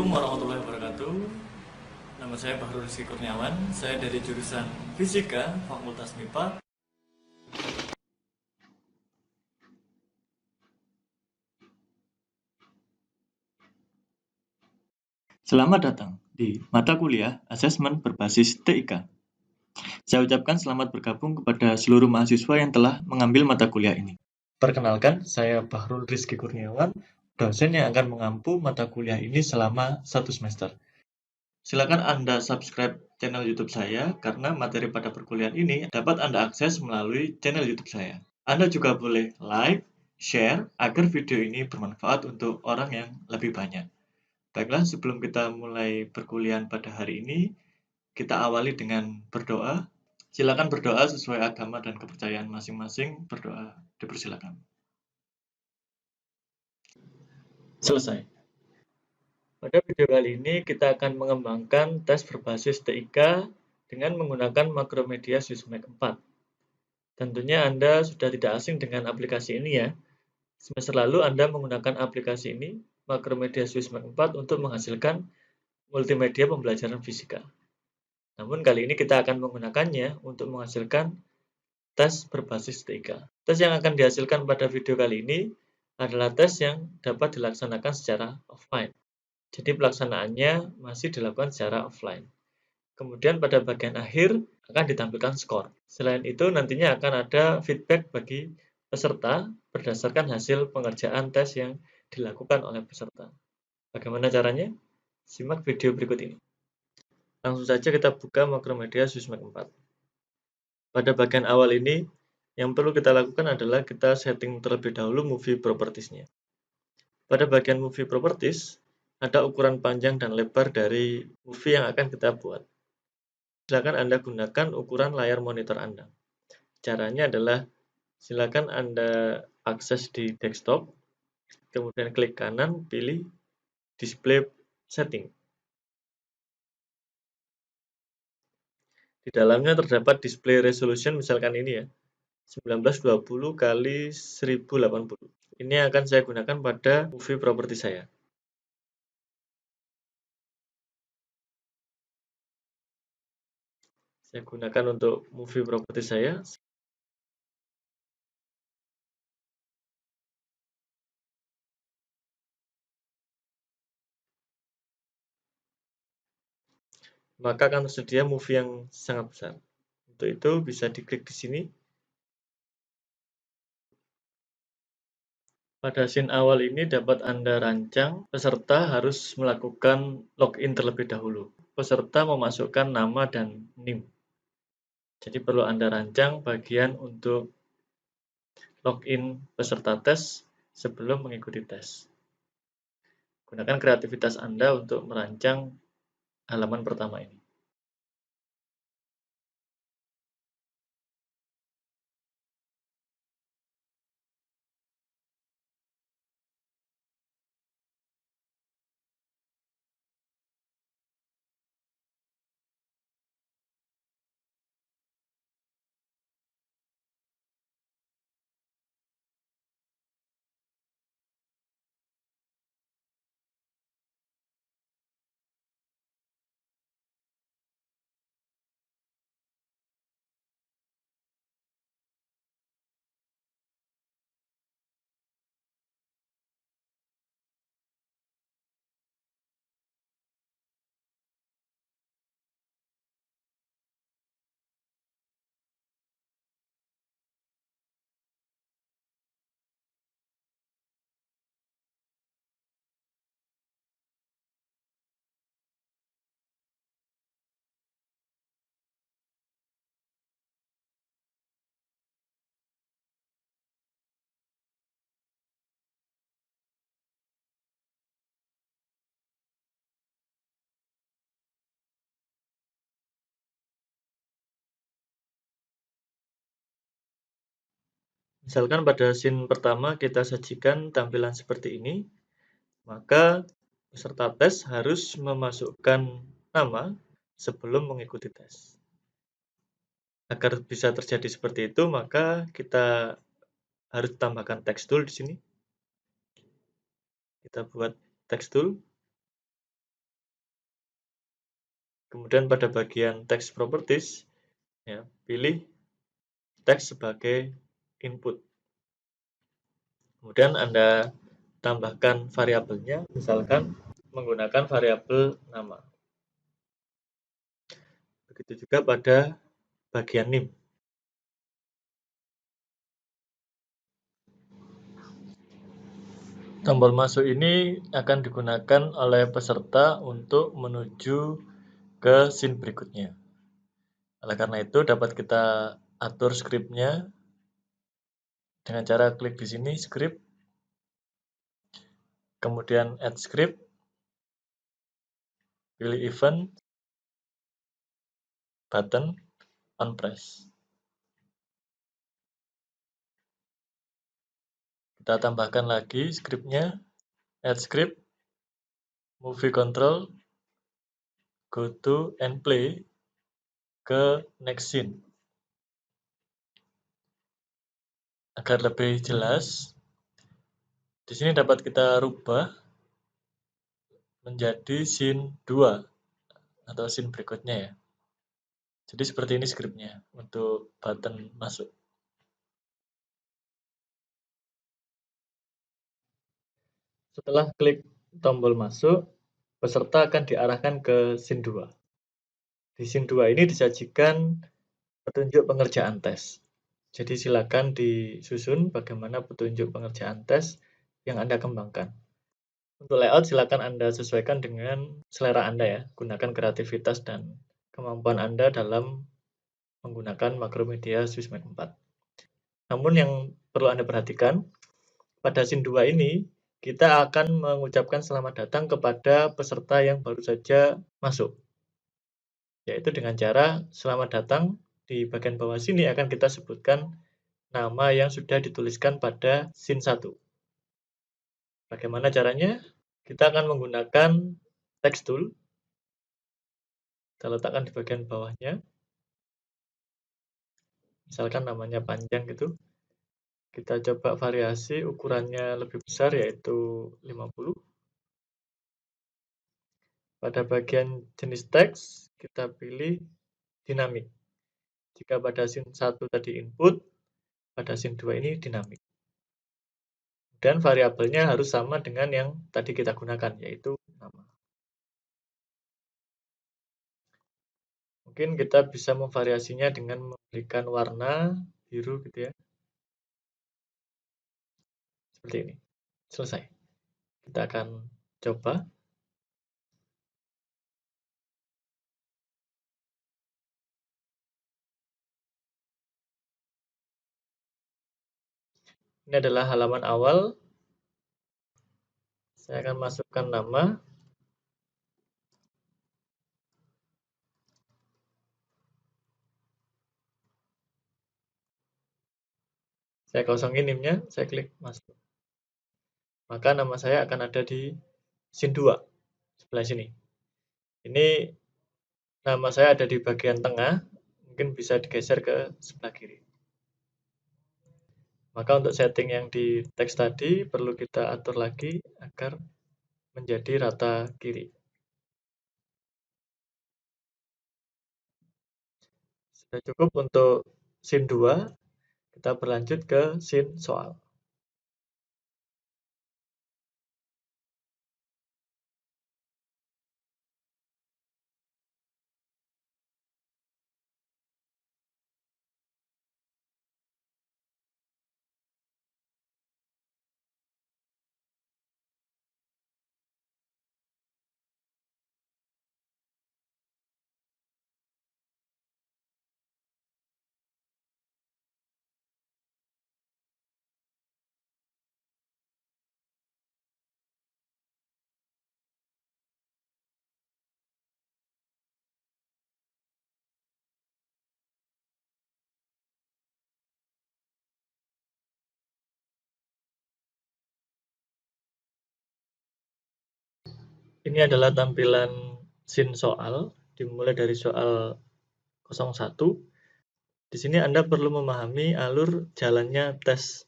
Assalamualaikum warahmatullahi wabarakatuh. Nama saya Bahrul Rizky Kurniawan. Saya dari jurusan Fisika, Fakultas MIPA. Selamat datang di mata kuliah Asesmen Berbasis TIK. Saya ucapkan selamat bergabung kepada seluruh mahasiswa yang telah mengambil mata kuliah ini. Perkenalkan, saya Bahrul Rizky Kurniawan, dosen yang akan mengampu mata kuliah ini selama 1 semester. Silakan Anda subscribe channel YouTube saya karena materi pada perkuliahan ini dapat Anda akses melalui channel YouTube saya. Anda juga boleh like, share agar video ini bermanfaat untuk orang yang lebih banyak. Baiklah, sebelum kita mulai perkuliahan pada hari ini, kita awali dengan berdoa. Silakan berdoa sesuai agama dan kepercayaan masing-masing. Berdoa dipersilakan. Selesai. Pada video kali ini kita akan mengembangkan tes berbasis TIK dengan menggunakan Makromedia Sysmac 4. Tentunya Anda sudah tidak asing dengan aplikasi ini ya. Semester lalu Anda menggunakan aplikasi ini, Makromedia Sysmac 4, untuk menghasilkan multimedia pembelajaran fisika. Namun kali ini kita akan menggunakannya untuk menghasilkan tes berbasis TIK. Tes yang akan dihasilkan pada video kali ini adalah tes yang dapat dilaksanakan secara offline. Jadi pelaksanaannya masih dilakukan secara offline. Kemudian pada bagian akhir akan ditampilkan skor. Selain itu nantinya akan ada feedback bagi peserta berdasarkan hasil pengerjaan tes yang dilakukan oleh peserta. Bagaimana caranya? Simak video berikut ini. Langsung saja kita buka Makromedia Sysmac 4. Pada bagian awal ini, yang perlu kita lakukan adalah kita setting terlebih dahulu movie properties-nya. Pada bagian movie properties, ada ukuran panjang dan lebar dari movie yang akan kita buat. Silakan Anda gunakan ukuran layar monitor Anda. Caranya adalah silakan Anda akses di desktop, kemudian klik kanan, pilih display setting. Di dalamnya terdapat display resolution, misalkan ini ya, 1920 kali 1080. Ini akan saya gunakan pada movie property saya. Saya gunakan untuk movie property saya. Maka akan tersedia movie yang sangat besar. Untuk itu bisa diklik di sini. Pada scene awal ini dapat Anda rancang, peserta harus melakukan login terlebih dahulu. Peserta memasukkan nama dan NIM. Jadi perlu Anda rancang bagian untuk login peserta tes sebelum mengikuti tes. Gunakan kreativitas Anda untuk merancang halaman pertama ini. Misalkan pada scene pertama kita sajikan tampilan seperti ini, maka peserta tes harus memasukkan nama sebelum mengikuti tes. Agar bisa terjadi seperti itu, maka kita harus tambahkan text tool di sini. Kita buat text tool. Kemudian pada bagian text properties, ya, pilih teks sebagai input. Kemudian Anda tambahkan variabelnya, misalkan menggunakan variabel nama. Begitu juga pada bagian name. Tombol masuk ini akan digunakan oleh peserta untuk menuju ke scene berikutnya. Oleh karena itu, dapat kita atur scriptnya dengan cara klik di sini, script, kemudian add script, pilih event, button, on press. Kita tambahkan lagi scriptnya, add script, movie control, go to and play ke next scene. Agar lebih jelas, di sini dapat kita rubah menjadi scene 2 atau scene berikutnya ya. Jadi seperti ini scriptnya untuk button masuk. Setelah klik tombol masuk, peserta akan diarahkan ke scene 2. Di scene 2 ini disajikan petunjuk pengerjaan tes. Jadi silakan disusun bagaimana petunjuk pengerjaan tes yang Anda kembangkan. Untuk layout silakan Anda sesuaikan dengan selera Anda ya. Gunakan kreativitas dan kemampuan Anda dalam menggunakan Macromedia Swismed 4. Namun yang perlu Anda perhatikan, pada scene 2 ini kita akan mengucapkan selamat datang kepada peserta yang baru saja masuk. Yaitu dengan cara selamat datang, di bagian bawah sini akan kita sebutkan nama yang sudah dituliskan pada scene 1. Bagaimana caranya? Kita akan menggunakan text tool. Kita letakkan di bagian bawahnya. Misalkan namanya panjang gitu. Kita coba variasi ukurannya lebih besar yaitu 50. Pada bagian jenis teks, kita pilih dinamik. Jika pada scene 1 tadi input, pada scene 2 ini dinamik. Dan variabelnya harus sama dengan yang tadi kita gunakan, yaitu nama. Mungkin kita bisa memvariasinya dengan memberikan warna biru gitu ya. Seperti ini. Selesai. Kita akan coba. Ini adalah halaman awal. Saya akan masukkan nama. Saya kosongin NIM-nya, saya klik masuk. Maka nama saya akan ada di scene 2, sebelah sini. Ini nama saya ada di bagian tengah, mungkin bisa digeser ke sebelah kiri. Maka untuk setting yang di teks tadi perlu kita atur lagi agar menjadi rata kiri. Sudah cukup untuk scene 2, kita berlanjut ke scene soal. Ini adalah tampilan scene soal, dimulai dari soal 01. Di sini Anda perlu memahami alur jalannya tes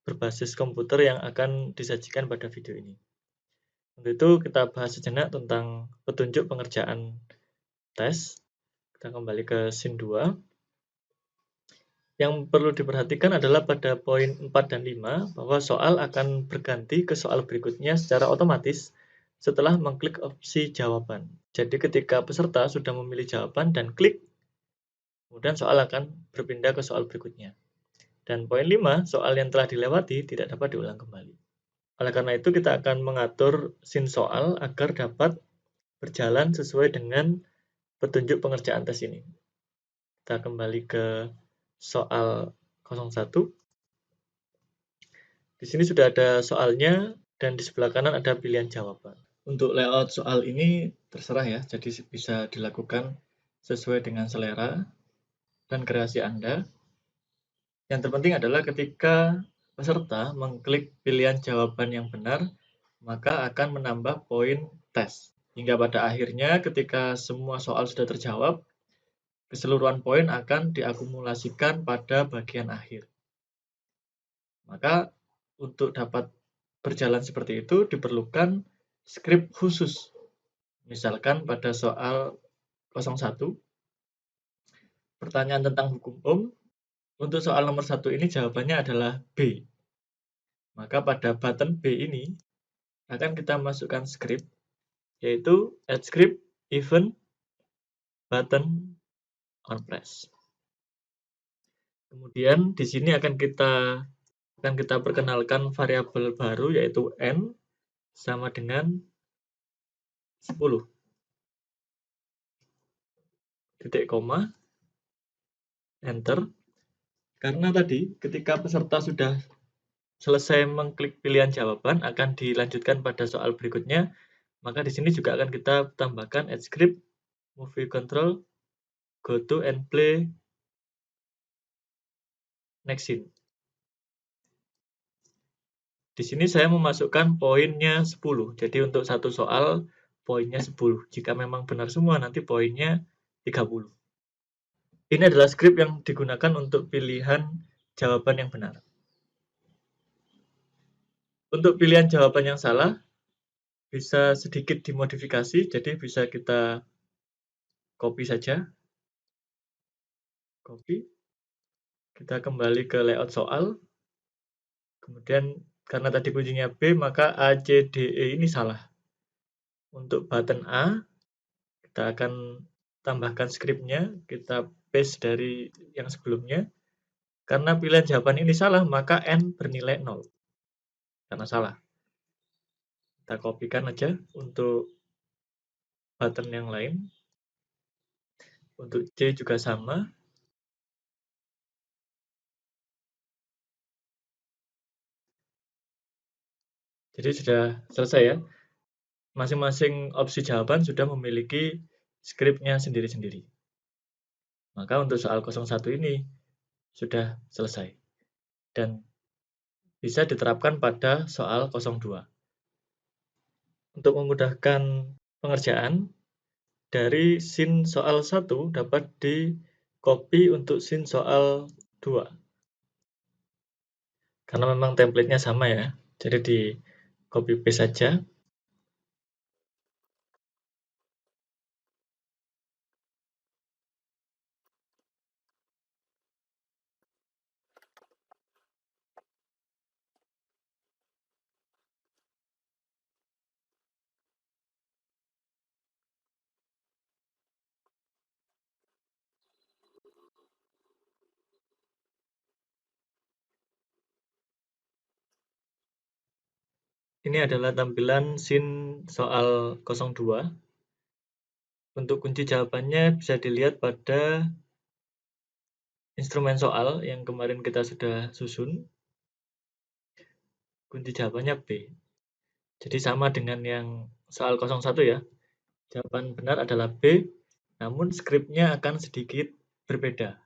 berbasis komputer yang akan disajikan pada video ini. Untuk itu kita bahas sejenak tentang petunjuk pengerjaan tes. Kita kembali ke scene 2. Yang perlu diperhatikan adalah pada poin 4 dan 5 bahwa soal akan berganti ke soal berikutnya secara otomatis setelah mengklik opsi jawaban. Jadi ketika peserta sudah memilih jawaban dan klik, kemudian soal akan berpindah ke soal berikutnya. Dan poin 5, soal yang telah dilewati tidak dapat diulang kembali. Oleh karena itu kita akan mengatur scene soal agar dapat berjalan sesuai dengan petunjuk pengerjaan tes ini. Kita kembali ke soal 01. Di sini sudah ada soalnya dan di sebelah kanan ada pilihan jawaban. Untuk layout soal ini terserah ya, jadi bisa dilakukan sesuai dengan selera dan kreasi Anda. Yang terpenting adalah ketika peserta mengklik pilihan jawaban yang benar, maka akan menambah poin tes. Hingga pada akhirnya ketika semua soal sudah terjawab, keseluruhan poin akan diakumulasikan pada bagian akhir. Maka untuk dapat berjalan seperti itu diperlukan skrip khusus. Misalkan pada soal 01, pertanyaan tentang hukum untuk soal nomor 1 ini jawabannya adalah B. Maka pada button B ini akan kita masukkan skrip, yaitu add script event button on press. Kemudian di sini akan kita perkenalkan variabel baru yaitu n sama dengan 10. Titik koma, enter. Karena tadi ketika peserta sudah selesai mengklik pilihan jawaban akan dilanjutkan pada soal berikutnya, maka di sini juga akan kita tambahkan add script movie control go to and play next scene. Di sini saya memasukkan poinnya 10. Jadi untuk satu soal poinnya 10. Jika memang benar semua nanti poinnya 30. Ini adalah skrip yang digunakan untuk pilihan jawaban yang benar. Untuk pilihan jawaban yang salah, bisa sedikit dimodifikasi, jadi bisa kita copy saja. Copy. Kita kembali ke layout soal. Kemudian karena tadi kuncinya B, maka A, C, D, E ini salah. Untuk button A, kita akan tambahkan skripnya, kita paste dari yang sebelumnya. Karena pilihan jawaban ini salah, maka N bernilai 0. Karena salah. Kita kopikan aja untuk button yang lain. Untuk C juga sama. Jadi sudah selesai ya. Masing-masing opsi jawaban sudah memiliki skripnya sendiri-sendiri. Maka untuk soal 01 ini sudah selesai. Dan bisa diterapkan pada soal 02. Untuk memudahkan pengerjaan, dari scene soal 1 dapat di-copy untuk scene soal 2. Karena memang template-nya sama ya, jadi di copy paste saja. Ini adalah tampilan scene soal 02. Untuk kunci jawabannya bisa dilihat pada instrumen soal yang kemarin kita sudah susun. Kunci jawabannya B. Jadi sama dengan yang soal 01 ya. Jawaban benar adalah B, namun skripnya akan sedikit berbeda.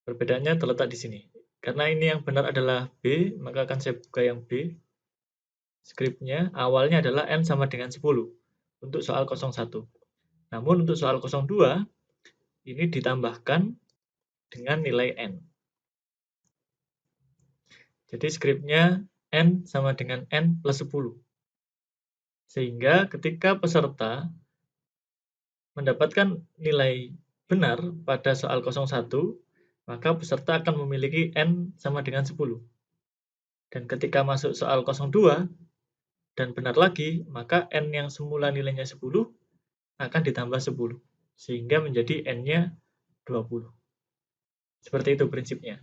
Perbedaannya terletak di sini. Karena ini yang benar adalah B, maka akan saya buka yang B. Skripnya awalnya adalah N sama dengan 10 untuk soal 01. Namun untuk soal 02, ini ditambahkan dengan nilai N. Jadi skripnya N sama dengan N plus 10. Sehingga ketika peserta mendapatkan nilai benar pada soal 01, maka peserta akan memiliki N sama dengan 10. Dan ketika masuk soal 02 dan benar lagi, maka N yang semula nilainya 10 akan ditambah 10, sehingga menjadi N-nya 20. Seperti itu prinsipnya.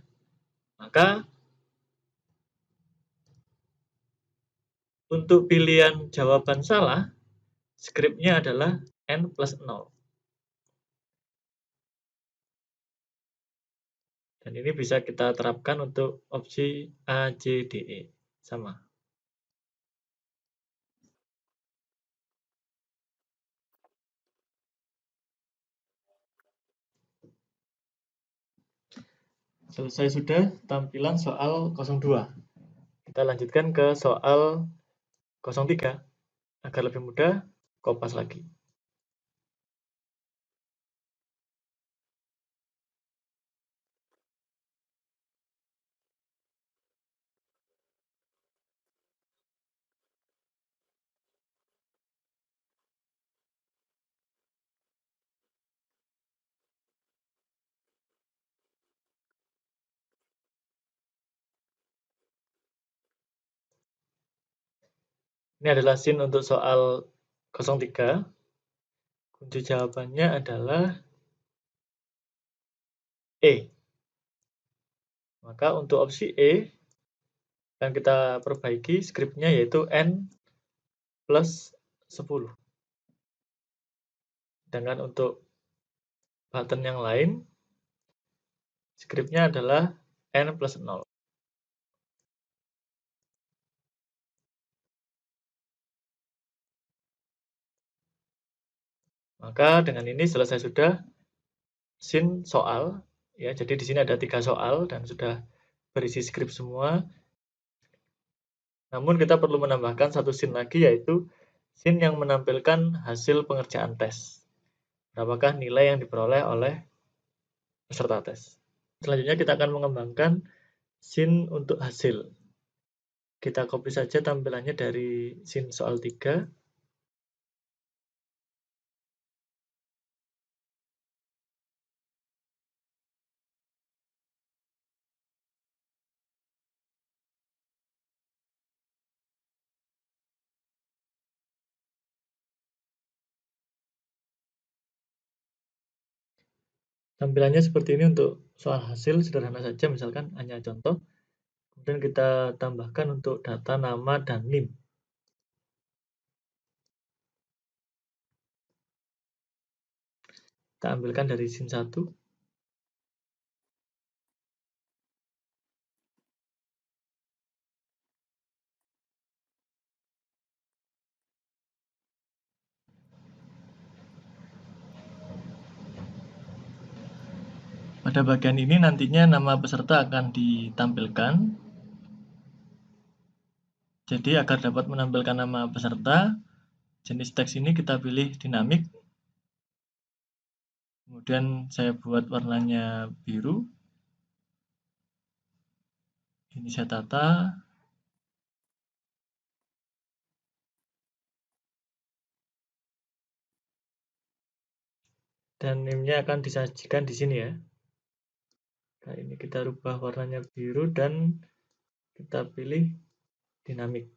Maka untuk pilihan jawaban salah, skripnya adalah N plus 0. Dan ini bisa kita terapkan untuk opsi A, C, D, E. Sama. Selesai sudah tampilan soal 02. Kita lanjutkan ke soal 03. Agar lebih mudah, kopas lagi. Ini adalah scene untuk soal 03. Kunci jawabannya adalah E. Maka untuk opsi E, yang kita perbaiki skripnya yaitu N plus 10. Sedangkan untuk button yang lain, skripnya adalah N plus 0. Maka dengan ini selesai sudah scene soal. Ya, jadi di sini ada 3 soal dan sudah berisi skrip semua. Namun kita perlu menambahkan satu scene lagi, yaitu scene yang menampilkan hasil pengerjaan tes. Berapakah nilai yang diperoleh oleh peserta tes. Selanjutnya kita akan mengembangkan scene untuk hasil. Kita copy saja tampilannya dari scene soal 3. Tampilannya seperti ini untuk soal hasil, sederhana saja, misalkan hanya contoh. Kemudian kita tambahkan untuk data nama dan NIM. Kita ambilkan dari scene 1. Pada bagian ini nantinya nama peserta akan ditampilkan. Jadi agar dapat menampilkan nama peserta, jenis teks ini kita pilih dinamik. Kemudian saya buat warnanya biru. Ini saya tata. Dan NIM-nya akan disajikan di sini ya. Nah, ini kita rubah warnanya biru dan kita pilih dinamik.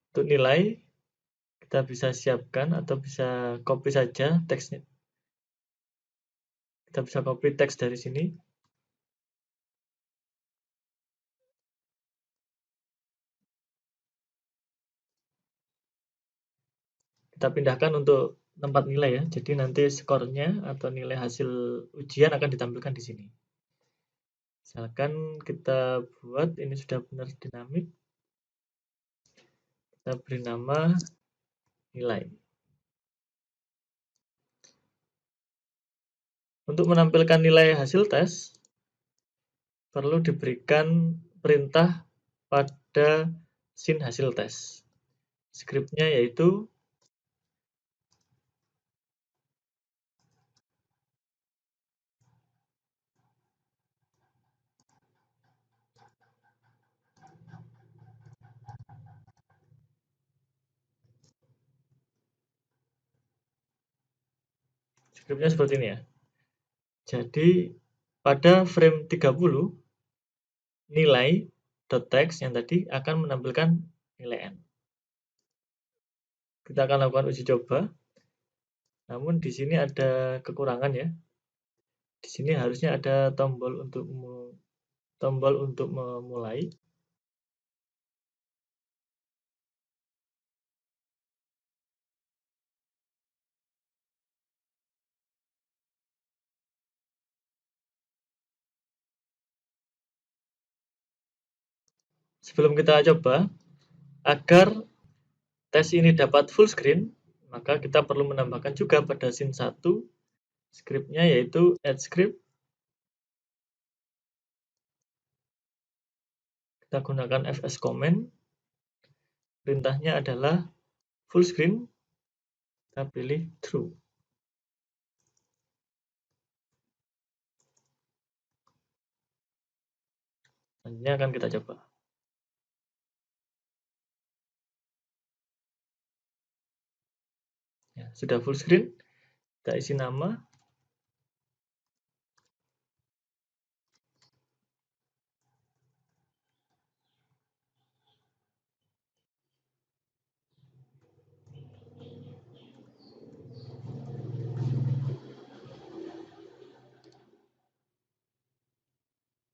Untuk nilai, kita bisa siapkan atau bisa copy saja teksnya. Kita bisa copy teks dari sini. Kita pindahkan untuk tempat nilai ya. Jadi nanti skornya atau nilai hasil ujian akan ditampilkan di sini. Misalkan kita buat ini sudah benar dinamik. Kita beri nama nilai. Untuk menampilkan nilai hasil tes, perlu diberikan perintah pada scene hasil tes. Skripnya yaitu Skripnya seperti ini ya. Jadi pada frame 30 nilai .text yang tadi akan menampilkan nilai n. Kita akan lakukan uji coba. Namun di sini ada kekurangan ya. Di sini harusnya ada tombol untuk memulai. Sebelum kita coba, agar tes ini dapat full screen, maka kita perlu menambahkan juga pada scene 1 scriptnya yaitu add script. Kita gunakan fs command. Perintahnya adalah full screen. Kita pilih true. Selanjutnya akan kita coba. Ya, sudah full screen. Kita isi nama.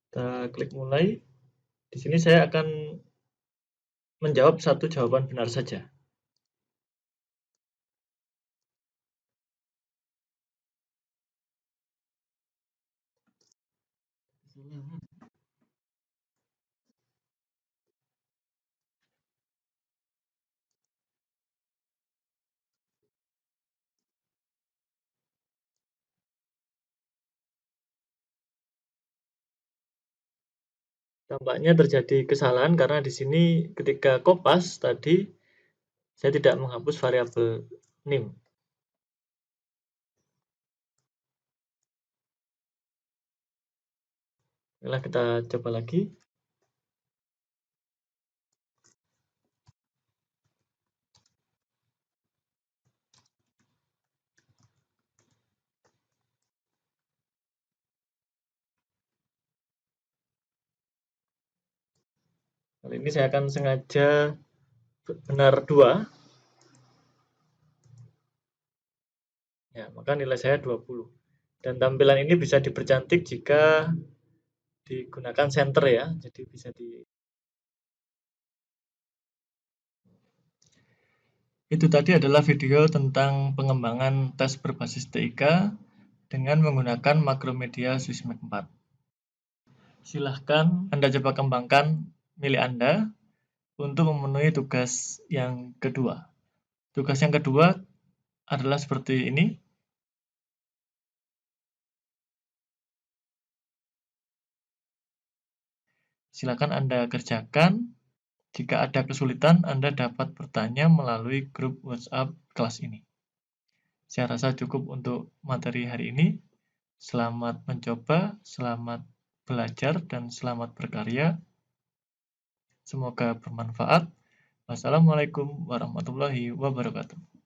Kita klik mulai. Di sini saya akan menjawab satu jawaban benar saja. Tampaknya terjadi kesalahan karena di sini ketika kopas tadi saya tidak menghapus variabel name. Baiklah, kita coba lagi. Kali ini saya akan sengaja benar 2. Ya, maka nilai saya 20. Dan tampilan ini bisa dipercantik jika digunakan center ya. Jadi bisa Itu tadi adalah video tentang pengembangan tes berbasis TIK dengan menggunakan Makromedia Sysmeck 4. Silahkan Anda coba kembangkan milik Anda untuk memenuhi tugas yang kedua. Tugas yang kedua adalah seperti ini. Silakan Anda kerjakan. Jika ada kesulitan, Anda dapat bertanya melalui grup WhatsApp kelas ini. Saya rasa cukup untuk materi hari ini. Selamat mencoba, selamat belajar, dan selamat berkarya. Semoga bermanfaat. Wassalamualaikum warahmatullahi wabarakatuh.